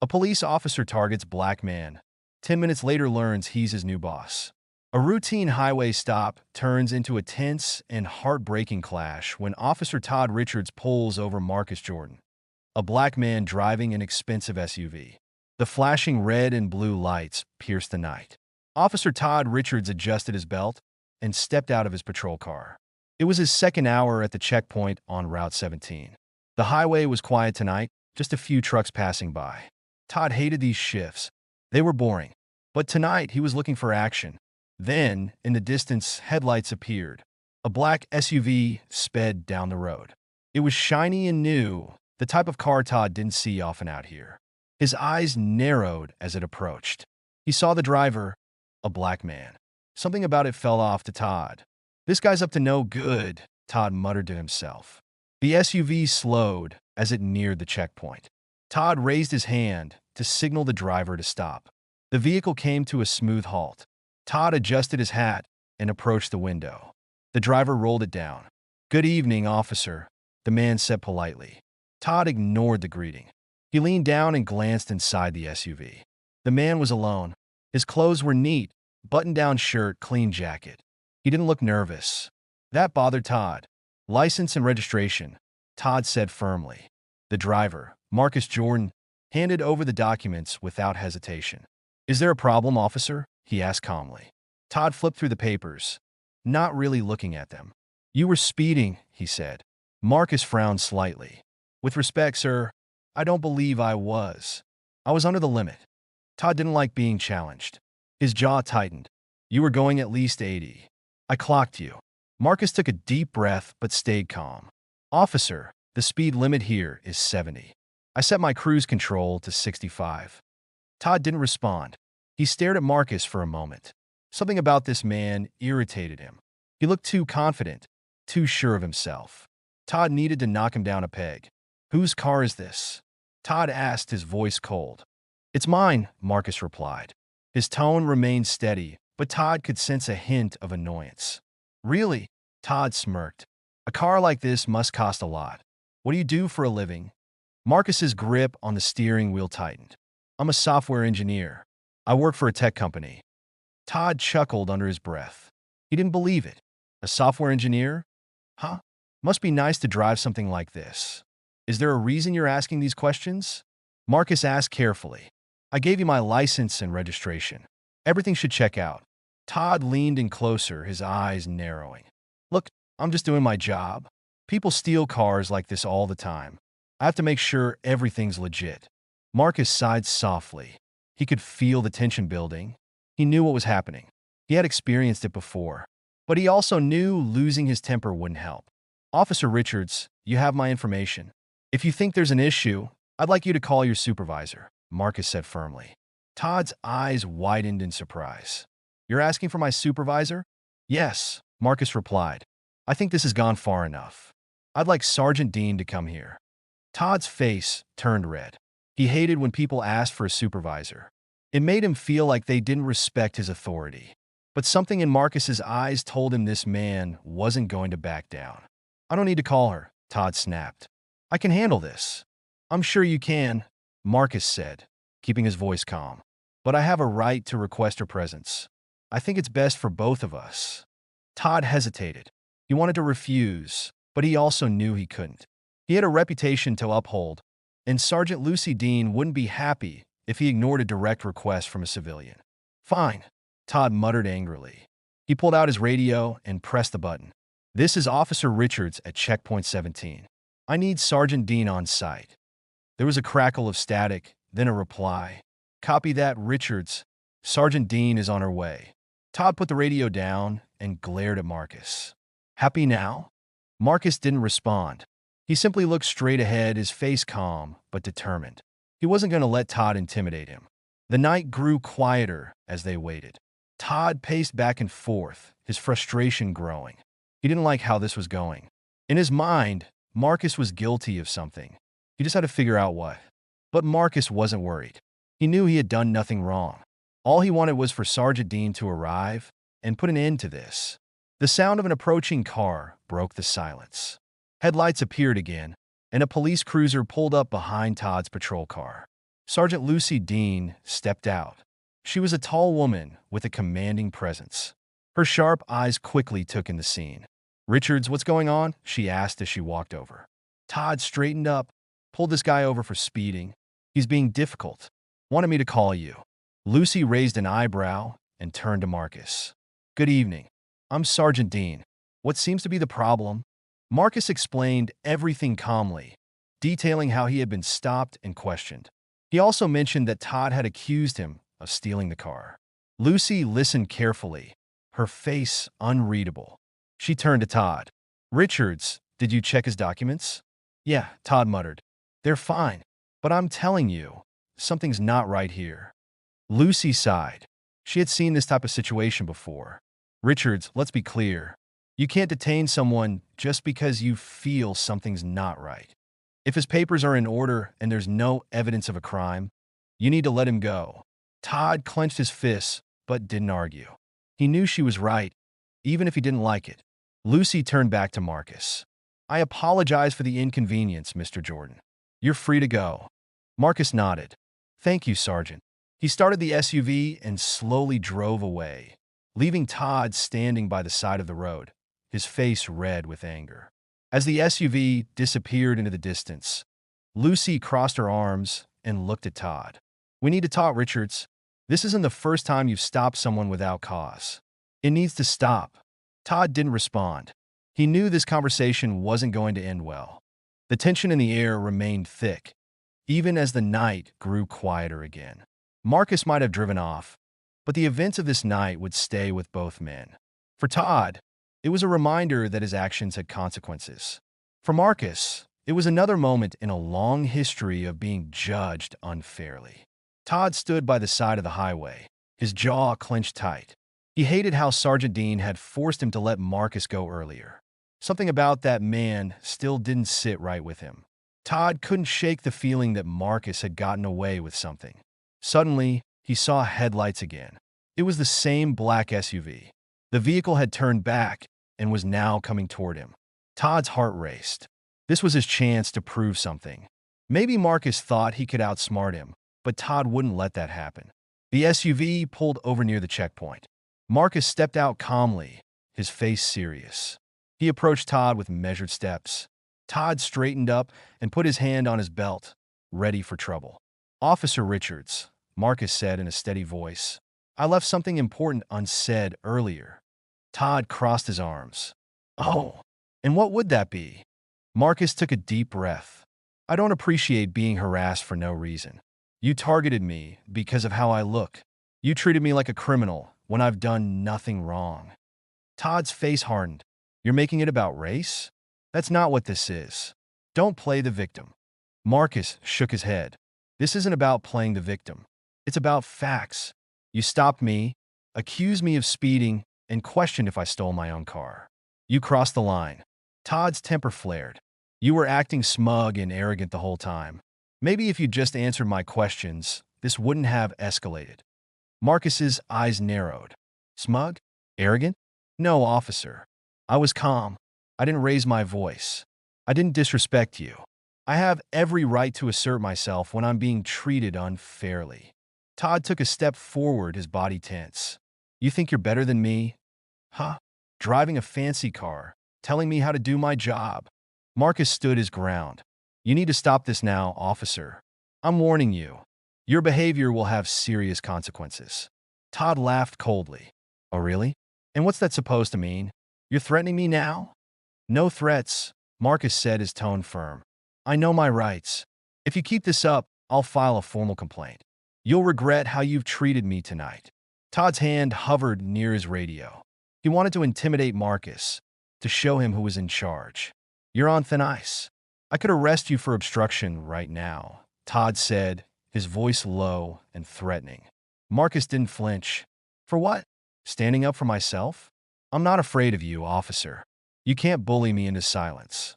A police officer targets black man. 10 minutes later learns he's his new boss. A routine highway stop turns into a tense and heartbreaking clash when Officer Todd Richards pulls over Marcus Jordan, a black man driving an expensive SUV. The flashing red and blue lights pierce the night. Officer Todd Richards adjusted his belt and stepped out of his patrol car. It was his second hour at the checkpoint on Route 17. The highway was quiet tonight, just a few trucks passing by. Todd hated these shifts. They were boring. But tonight, he was looking for action. Then, in the distance, headlights appeared. A black SUV sped down the road. It was shiny and new, the type of car Todd didn't see often out here. His eyes narrowed as it approached. He saw the driver, a black man. Something about it fell off to Todd. "This guy's up to no good," Todd muttered to himself. The SUV slowed as it neared the checkpoint. Todd raised his hand to signal the driver to stop. The vehicle came to a smooth halt. Todd adjusted his hat and approached the window. The driver rolled it down. "Good evening, officer," the man said politely. Todd ignored the greeting. He leaned down and glanced inside the SUV. The man was alone. His clothes were neat, button-down shirt, clean jacket. He didn't look nervous. That bothered Todd. "License and registration," Todd said firmly. The driver, Marcus Jordan, handed over the documents without hesitation. "Is there a problem, officer?" he asked calmly. Todd flipped through the papers, not really looking at them. "You were speeding," he said. Marcus frowned slightly. "With respect, sir, I don't believe I was. I was under the limit." Todd didn't like being challenged. His jaw tightened. "You were going at least 80. I clocked you." Marcus took a deep breath but stayed calm. "Officer, the speed limit here is 70. I set my cruise control to 65. Todd didn't respond. He stared at Marcus for a moment. Something about this man irritated him. He looked too confident, too sure of himself. Todd needed to knock him down a peg. "Whose car is this?" Todd asked, his voice cold. "It's mine," Marcus replied. His tone remained steady, but Todd could sense a hint of annoyance. "Really?" Todd smirked. "A car like this must cost a lot. What do you do for a living?" Marcus's grip on the steering wheel tightened. "I'm a software engineer. I work for a tech company." Todd chuckled under his breath. He didn't believe it. A software engineer? Huh? Must be nice to drive something like this. "Is there a reason you're asking these questions?" Marcus asked carefully. "I gave you my license and registration. Everything should check out." Todd leaned in closer, his eyes narrowing. "Look, I'm just doing my job. People steal cars like this all the time. I have to make sure everything's legit." Marcus sighed softly. He could feel the tension building. He knew what was happening. He had experienced it before. But he also knew losing his temper wouldn't help. "Officer Richards, you have my information. If you think there's an issue, I'd like you to call your supervisor," Marcus said firmly. Todd's eyes widened in surprise. "You're asking for my supervisor?" "Yes," Marcus replied. "I think this has gone far enough. I'd like Sergeant Dean to come here." Todd's face turned red. He hated when people asked for a supervisor. It made him feel like they didn't respect his authority. But something in Marcus's eyes told him this man wasn't going to back down. "I don't need to call her," Todd snapped. "I can handle this." "I'm sure you can," Marcus said, keeping his voice calm. "But I have a right to request her presence. I think it's best for both of us." Todd hesitated. He wanted to refuse, but he also knew he couldn't. He had a reputation to uphold, and Sergeant Lucy Dean wouldn't be happy if he ignored a direct request from a civilian. "Fine," Todd muttered angrily. He pulled out his radio and pressed the button. "This is Officer Richards at Checkpoint 17. I need Sergeant Dean on site." There was a crackle of static, then a reply. "Copy that, Richards. Sergeant Dean is on her way." Todd put the radio down and glared at Marcus. "Happy now?" Marcus didn't respond. He simply looked straight ahead, his face calm but determined. He wasn't going to let Todd intimidate him. The night grew quieter as they waited. Todd paced back and forth, his frustration growing. He didn't like how this was going. In his mind, Marcus was guilty of something. He just had to figure out what. But Marcus wasn't worried. He knew he had done nothing wrong. All he wanted was for Sergeant Dean to arrive and put an end to this. The sound of an approaching car broke the silence. Headlights appeared again, and a police cruiser pulled up behind Todd's patrol car. Sergeant Lucy Dean stepped out. She was a tall woman with a commanding presence. Her sharp eyes quickly took in the scene. "Richards, what's going on?" she asked as she walked over. Todd straightened up, pulled this guy over for speeding. "He's being difficult. Wanted me to call you." Lucy raised an eyebrow and turned to Marcus. "Good evening. I'm Sergeant Dean. What seems to be the problem?" Marcus explained everything calmly, detailing how he had been stopped and questioned. He also mentioned that Todd had accused him of stealing the car. Lucy listened carefully, her face unreadable. She turned to Todd. "Richards, did you check his documents?" "Yeah," Todd muttered. "They're fine, but I'm telling you, something's not right here." Lucy sighed. She had seen this type of situation before. "Richards, let's be clear. You can't detain someone just because you feel something's not right. If his papers are in order and there's no evidence of a crime, you need to let him go." Todd clenched his fists, but didn't argue. He knew she was right, even if he didn't like it. Lucy turned back to Marcus. "I apologize for the inconvenience, Mr. Jordan. You're free to go." Marcus nodded. "Thank you, Sergeant." He started the SUV and slowly drove away, leaving Todd standing by the side of the road, his face red with anger. As the SUV disappeared into the distance, Lucy crossed her arms and looked at Todd. "We need to talk, Richards. This isn't the first time you've stopped someone without cause. It needs to stop." Todd didn't respond. He knew this conversation wasn't going to end well. The tension in the air remained thick, even as the night grew quieter again. Marcus might have driven off, but the events of this night would stay with both men. For Todd, it was a reminder that his actions had consequences. For Marcus, it was another moment in a long history of being judged unfairly. Todd stood by the side of the highway, his jaw clenched tight. He hated how Sergeant Dean had forced him to let Marcus go earlier. Something about that man still didn't sit right with him. Todd couldn't shake the feeling that Marcus had gotten away with something. Suddenly, he saw headlights again. It was the same black SUV. The vehicle had turned back and was now coming toward him. Todd's heart raced. This was his chance to prove something. Maybe Marcus thought he could outsmart him, but Todd wouldn't let that happen. The SUV pulled over near the checkpoint. Marcus stepped out calmly, his face serious. He approached Todd with measured steps. Todd straightened up and put his hand on his belt, ready for trouble. "Officer Richards," Marcus said in a steady voice, "I left something important unsaid earlier." Todd crossed his arms. "Oh, and what would that be?" Marcus took a deep breath. "I don't appreciate being harassed for no reason. You targeted me because of how I look. You treated me like a criminal when I've done nothing wrong." Todd's face hardened. "You're making it about race? That's not what this is. Don't play the victim." Marcus shook his head. "This isn't about playing the victim. It's about facts. You stopped me, accused me of speeding, and questioned if I stole my own car. You crossed the line." Todd's temper flared. "You were acting smug and arrogant the whole time. Maybe if you just answered my questions, this wouldn't have escalated." Marcus's eyes narrowed. "Smug? Arrogant? No, officer. I was calm. I didn't raise my voice. I didn't disrespect you. I have every right to assert myself when I'm being treated unfairly." Todd took a step forward, his body tense. "You think you're better than me? Huh? Driving a fancy car, telling me how to do my job." Marcus stood his ground. "You need to stop this now, officer. I'm warning you. Your behavior will have serious consequences." Todd laughed coldly. "Oh, really? And what's that supposed to mean? You're threatening me now?" "No threats," Marcus said, his tone firm. "I know my rights. If you keep this up, I'll file a formal complaint. You'll regret how you've treated me tonight." Todd's hand hovered near his radio. He wanted to intimidate Marcus, to show him who was in charge. "You're on thin ice. I could arrest you for obstruction right now," Todd said, his voice low and threatening. Marcus didn't flinch. "For what? Standing up for myself? I'm not afraid of you, officer. You can't bully me into silence."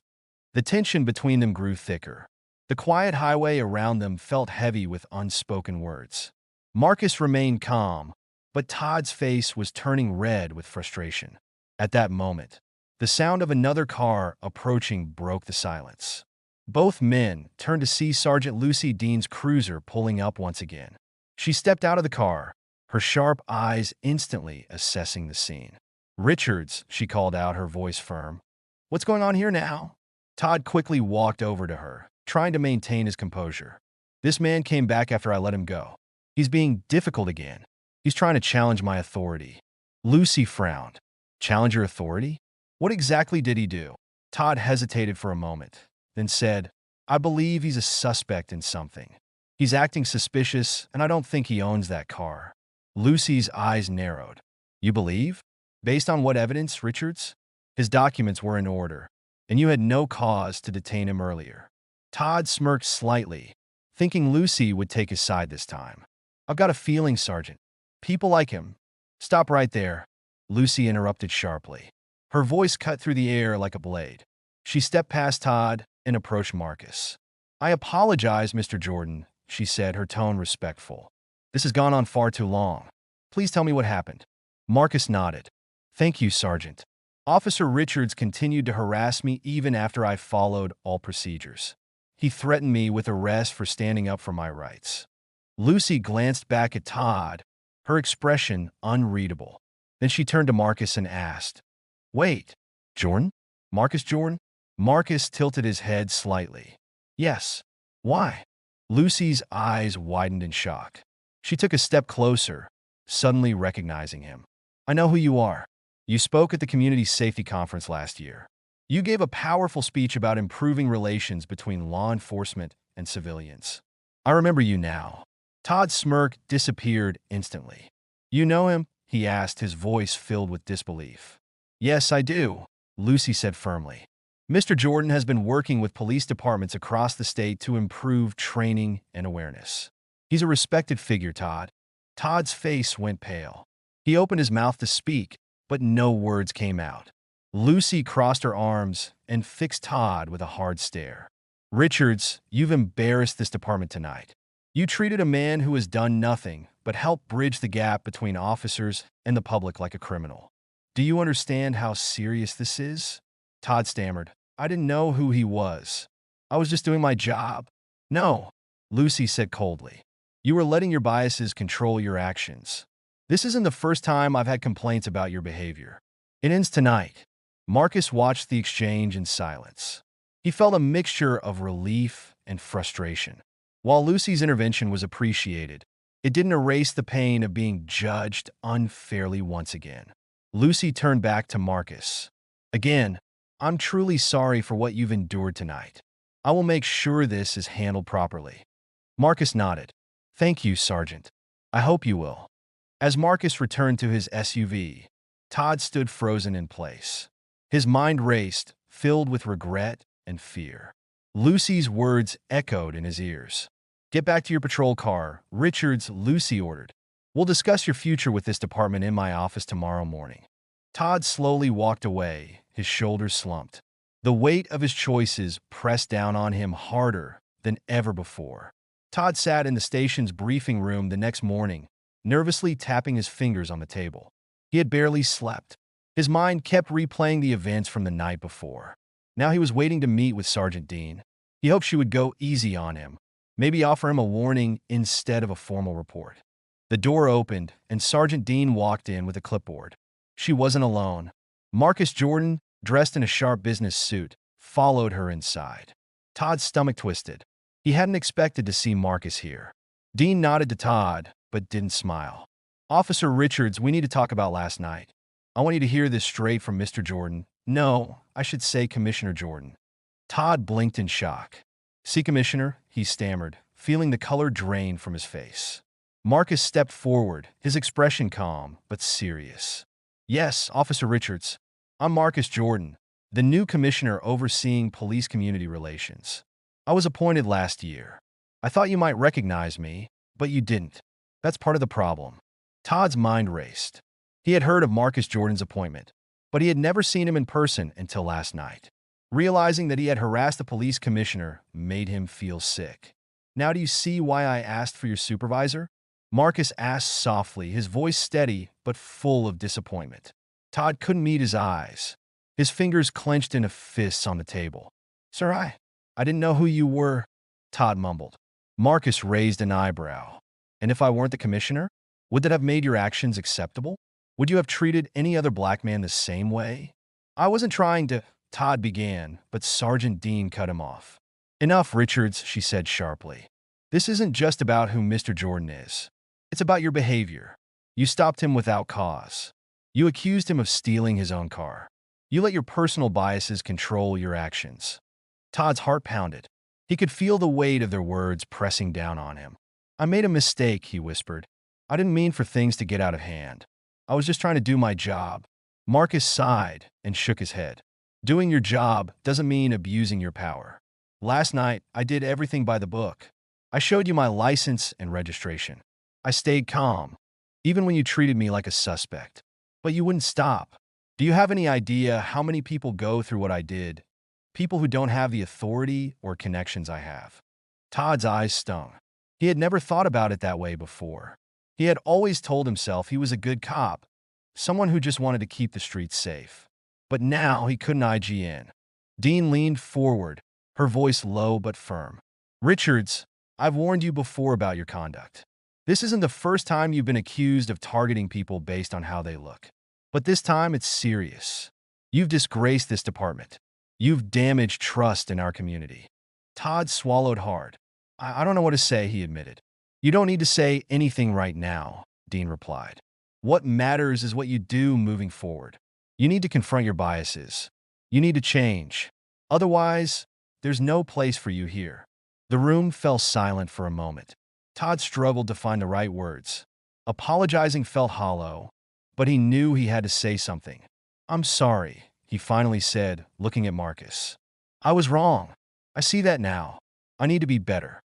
The tension between them grew thicker. The quiet highway around them felt heavy with unspoken words. Marcus remained calm, but Todd's face was turning red with frustration. At that moment, the sound of another car approaching broke the silence. Both men turned to see Sergeant Lucy Dean's cruiser pulling up once again. She stepped out of the car, her sharp eyes instantly assessing the scene. "Richards," she called out, her voice firm. "What's going on here now?" Todd quickly walked over to her, trying to maintain his composure. "This man came back after I let him go. He's being difficult again. He's trying to challenge my authority." Lucy frowned. "Challenge your authority? What exactly did he do?" Todd hesitated for a moment, then said, "I believe he's a suspect in something. He's acting suspicious, and I don't think he owns that car." Lucy's eyes narrowed. "You believe? Based on what evidence, Richards?" "His documents were in order, and you had no cause to detain him earlier." Todd smirked slightly, thinking Lucy would take his side this time. "I've got a feeling, Sergeant. People like him." "Stop right there," Lucy interrupted sharply. Her voice cut through the air like a blade. She stepped past Todd and approached Marcus. "I apologize, Mr. Jordan," she said, her tone respectful. "This has gone on far too long. Please tell me what happened." Marcus nodded. "Thank you, Sergeant. Officer Richards continued to harass me even after I followed all procedures. He threatened me with arrest for standing up for my rights." Lucy glanced back at Todd, her expression unreadable. Then she turned to Marcus and asked, "Wait, Jordan? Marcus Jordan?" Marcus tilted his head slightly. "Yes. Why?" Lucy's eyes widened in shock. She took a step closer, suddenly recognizing him. "I know who you are. You spoke at the Community Safety Conference last year. You gave a powerful speech about improving relations between law enforcement and civilians. I remember you now." Todd's smirk disappeared instantly. "You know him?" he asked, his voice filled with disbelief. "Yes, I do," Lucy said firmly. "Mr. Jordan has been working with police departments across the state to improve training and awareness. He's a respected figure, Todd." Todd's face went pale. He opened his mouth to speak, but no words came out. Lucy crossed her arms and fixed Todd with a hard stare. "Richards, you've embarrassed this department tonight. You treated a man who has done nothing but help bridge the gap between officers and the public like a criminal. Do you understand how serious this is?" Todd stammered. "I didn't know who he was. I was just doing my job." "No," Lucy said coldly. "You were letting your biases control your actions. This isn't the first time I've had complaints about your behavior. It ends tonight." Marcus watched the exchange in silence. He felt a mixture of relief and frustration. While Lucy's intervention was appreciated, it didn't erase the pain of being judged unfairly once again. Lucy turned back to Marcus. "Again, I'm truly sorry for what you've endured tonight. I will make sure this is handled properly." Marcus nodded. "Thank you, Sergeant. I hope you will." As Marcus returned to his SUV, Todd stood frozen in place. His mind raced, filled with regret and fear. Lucy's words echoed in his ears. "Get back to your patrol car, Richards," Lucy ordered. "We'll discuss your future with this department in my office tomorrow morning." Todd slowly walked away, his shoulders slumped. The weight of his choices pressed down on him harder than ever before. Todd sat in the station's briefing room the next morning, nervously tapping his fingers on the table. He had barely slept. His mind kept replaying the events from the night before. Now he was waiting to meet with Sergeant Dean. He hoped she would go easy on him, maybe offer him a warning instead of a formal report. The door opened, and Sergeant Dean walked in with a clipboard. She wasn't alone. Marcus Jordan, dressed in a sharp business suit, followed her inside. Todd's stomach twisted. He hadn't expected to see Marcus here. Dean nodded to Todd, but didn't smile. "Officer Richards, we need to talk about last night. I want you to hear this straight from Mr. Jordan. No, I should say Commissioner Jordan." Todd blinked in shock. "See, Commissioner," he stammered, feeling the color drain from his face. Marcus stepped forward, his expression calm but serious. "Yes, Officer Richards. I'm Marcus Jordan, the new commissioner overseeing police community relations. I was appointed last year. I thought you might recognize me, but you didn't. That's part of the problem." Todd's mind raced. He had heard of Marcus Jordan's appointment, but he had never seen him in person until last night. Realizing that he had harassed the police commissioner made him feel sick. "Now do you see why I asked for your supervisor?" Marcus asked softly, his voice steady but full of disappointment. Todd couldn't meet his eyes. His fingers clenched into fists on the table. "Sir, I didn't know who you were, Todd mumbled. Marcus raised an eyebrow. And if I weren't the commissioner? Would that have made your actions acceptable? Would you have treated any other black man the same way? I wasn't trying to, Todd began, but Sergeant Dean cut him off. Enough, Richards, she said sharply. This isn't just about who Mr. Jordan is. It's about your behavior. You stopped him without cause. You accused him of stealing his own car. You let your personal biases control your actions. Todd's heart pounded. He could feel the weight of their words pressing down on him. I made a mistake, he whispered. I didn't mean for things to get out of hand. I was just trying to do my job. Marcus sighed and shook his head. Doing your job doesn't mean abusing your power. Last night, I did everything by the book. I showed you my license and registration. I stayed calm, even when you treated me like a suspect. But you wouldn't stop. Do you have any idea how many people go through what I did? People who don't have the authority or connections I have. Todd's eyes stung. He had never thought about it that way before. He had always told himself he was a good cop, someone who just wanted to keep the streets safe. But now he couldn't IG in. Dean leaned forward, her voice low but firm. Richards, I've warned you before about your conduct. This isn't the first time you've been accused of targeting people based on how they look. But this time it's serious. You've disgraced this department. You've damaged trust in our community. Todd swallowed hard. I don't know what to say, he admitted. You don't need to say anything right now, Dean replied. What matters is what you do moving forward. You need to confront your biases. You need to change. Otherwise, there's no place for you here. The room fell silent for a moment. Todd struggled to find the right words. Apologizing felt hollow, but he knew he had to say something. I'm sorry, he finally said, looking at Marcus. I was wrong. I see that now. I need to be better.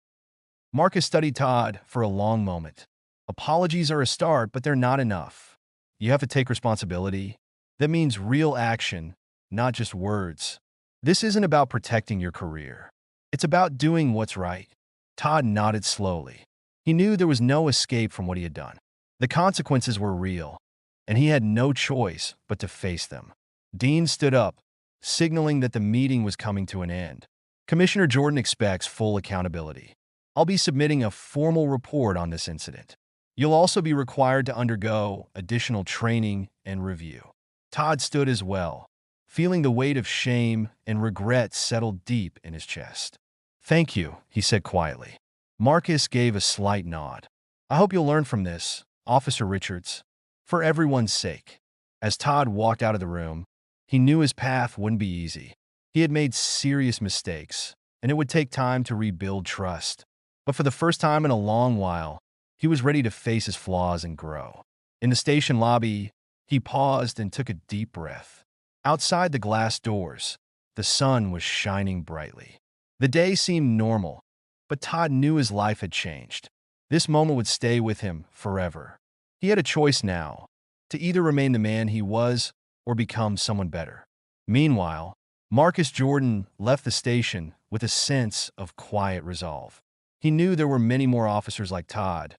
Marcus studied Todd for a long moment. Apologies are a start, but they're not enough. You have to take responsibility. That means real action, not just words. This isn't about protecting your career. It's about doing what's right. Todd nodded slowly. He knew there was no escape from what he had done. The consequences were real, and he had no choice but to face them. Dean stood up, signaling that the meeting was coming to an end. Commissioner Jordan expects full accountability. I'll be submitting a formal report on this incident. You'll also be required to undergo additional training and review. Todd stood as well, feeling the weight of shame and regret settle deep in his chest. Thank you, he said quietly. Marcus gave a slight nod. I hope you'll learn from this, Officer Richards, for everyone's sake. As Todd walked out of the room, he knew his path wouldn't be easy. He had made serious mistakes, and it would take time to rebuild trust. But for the first time in a long while, he was ready to face his flaws and grow. In the station lobby, he paused and took a deep breath. Outside the glass doors, the sun was shining brightly. The day seemed normal, but Todd knew his life had changed. This moment would stay with him forever. He had a choice now, to either remain the man he was or become someone better. Meanwhile, Marcus Jordan left the station with a sense of quiet resolve. He knew there were many more officers like Todd,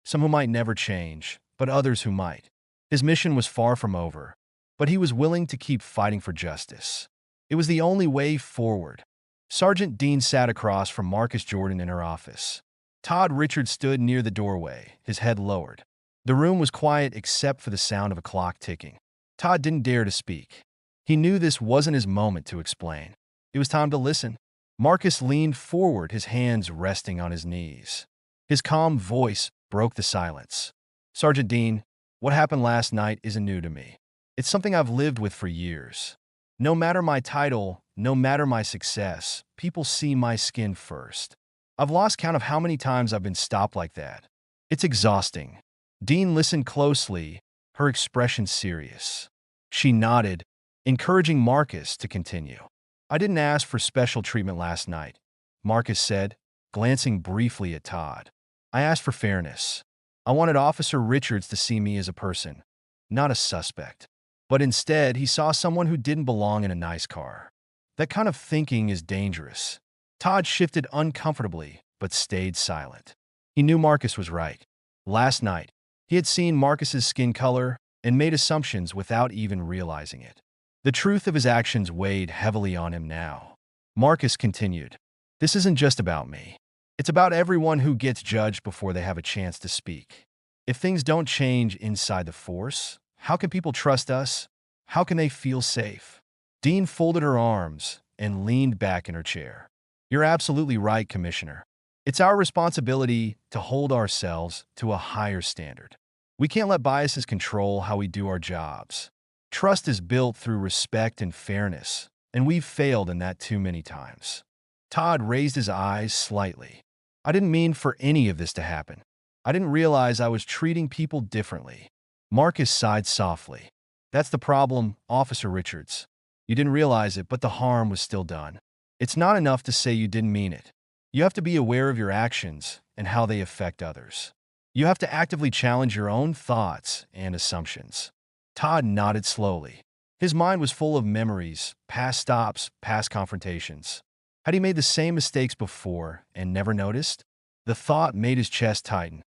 some who might never change, but others who might. His mission was far from over, but he was willing to keep fighting for justice. It was the only way forward. Sergeant Dean sat across from Marcus Jordan in her office. Todd Richards stood near the doorway, his head lowered. The room was quiet except for the sound of a clock ticking. Todd didn't dare to speak. He knew this wasn't his moment to explain. It was time to listen. Marcus leaned forward, his hands resting on his knees. His calm voice broke the silence. Sergeant Dean, what happened last night isn't new to me. It's something I've lived with for years. No matter my title, no matter my success, people see my skin first. I've lost count of how many times I've been stopped like that. It's exhausting. Dean listened closely, her expression serious. She nodded, encouraging Marcus to continue. I didn't ask for special treatment last night, Marcus said, glancing briefly at Todd. I asked for fairness. I wanted Officer Richards to see me as a person, not a suspect. But instead, he saw someone who didn't belong in a nice car. That kind of thinking is dangerous. Todd shifted uncomfortably, but stayed silent. He knew Marcus was right. Last night, he had seen Marcus's skin color and made assumptions without even realizing it. The truth of his actions weighed heavily on him now. Marcus continued. This isn't just about me. It's about everyone who gets judged before they have a chance to speak. If things don't change inside the force, how can people trust us? How can they feel safe?" Dean folded her arms and leaned back in her chair. "You're absolutely right, Commissioner. It's our responsibility to hold ourselves to a higher standard. We can't let biases control how we do our jobs. Trust is built through respect and fairness, and we've failed in that too many times." Todd raised his eyes slightly. "I didn't mean for any of this to happen. I didn't realize I was treating people differently." Marcus sighed softly. "That's the problem, Officer Richards. You didn't realize it, but the harm was still done. It's not enough to say you didn't mean it. You have to be aware of your actions and how they affect others. You have to actively challenge your own thoughts and assumptions." Todd nodded slowly. His mind was full of memories, past stops, past confrontations. Had he made the same mistakes before and never noticed? The thought made his chest tighten.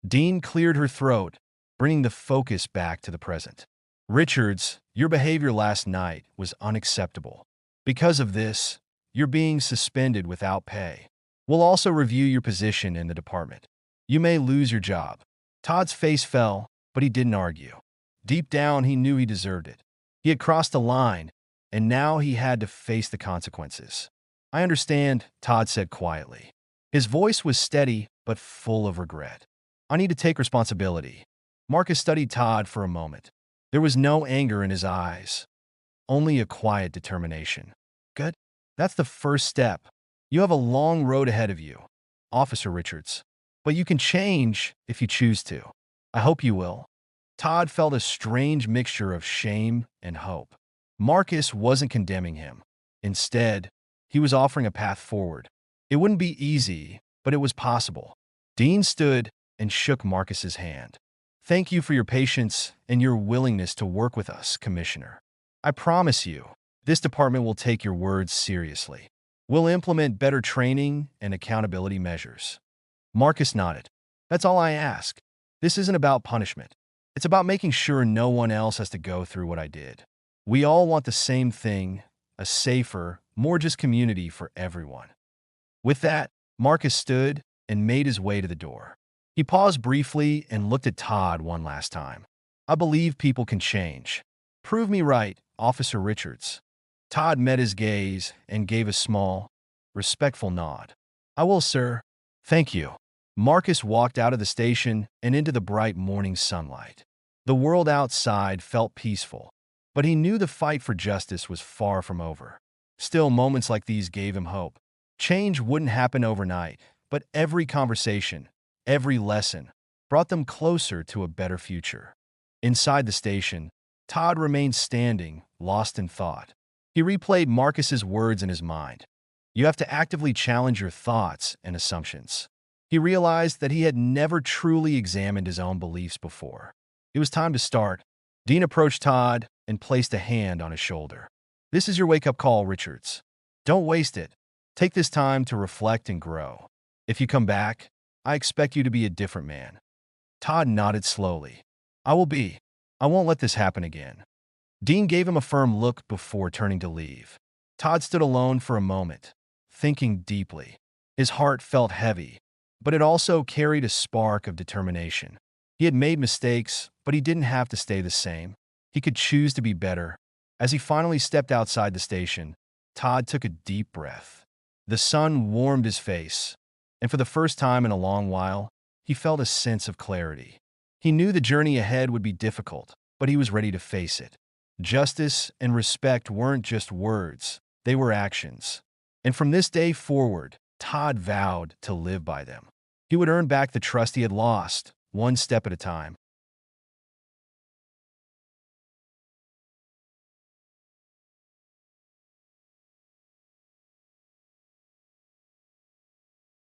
Dean cleared her throat, bringing the focus back to the present. "Richards, your behavior last night was unacceptable. Because of this, you're being suspended without pay. We'll also review your position in the department. You may lose your job." Todd's face fell, but he didn't argue. Deep down, he knew he deserved it. He had crossed a line, and now he had to face the consequences. "I understand," Todd said quietly. His voice was steady but full of regret. "I need to take responsibility." Marcus studied Todd for a moment. There was no anger in his eyes, only a quiet determination. "Good. That's the first step. You have a long road ahead of you, Officer Richards. But you can change if you choose to. I hope you will." Todd felt a strange mixture of shame and hope. Marcus wasn't condemning him. Instead, he was offering a path forward. It wouldn't be easy, but it was possible. Dean stood and shook Marcus's hand. "Thank you for your patience and your willingness to work with us, Commissioner. I promise you, this department will take your words seriously. We'll implement better training and accountability measures." Marcus nodded. "That's all I ask. This isn't about punishment. It's about making sure no one else has to go through what I did. We all want the same thing, a safer, more just community for everyone." With that, Marcus stood and made his way to the door. He paused briefly and looked at Todd one last time. "I believe people can change. Prove me right, Officer Richards." Todd met his gaze and gave a small, respectful nod. "I will, sir. Thank you." Marcus walked out of the station and into the bright morning sunlight. The world outside felt peaceful, but he knew the fight for justice was far from over. Still, moments like these gave him hope. Change wouldn't happen overnight, but every conversation, every lesson, brought them closer to a better future. Inside the station, Todd remained standing, lost in thought. He replayed Marcus's words in his mind. You have to actively challenge your thoughts and assumptions. He realized that he had never truly examined his own beliefs before. It was time to start. Dean approached Todd and placed a hand on his shoulder. "This is your wake-up call, Richards. Don't waste it. Take this time to reflect and grow. If you come back, I expect you to be a different man." Todd nodded slowly. "I will be. I won't let this happen again." Dean gave him a firm look before turning to leave. Todd stood alone for a moment, thinking deeply. His heart felt heavy, but it also carried a spark of determination. He had made mistakes, but he didn't have to stay the same. He could choose to be better. As he finally stepped outside the station, Todd took a deep breath. The sun warmed his face, and for the first time in a long while, he felt a sense of clarity. He knew the journey ahead would be difficult, but he was ready to face it. Justice and respect weren't just words, they were actions. And from this day forward, Todd vowed to live by them. He would earn back the trust he had lost, one step at a time.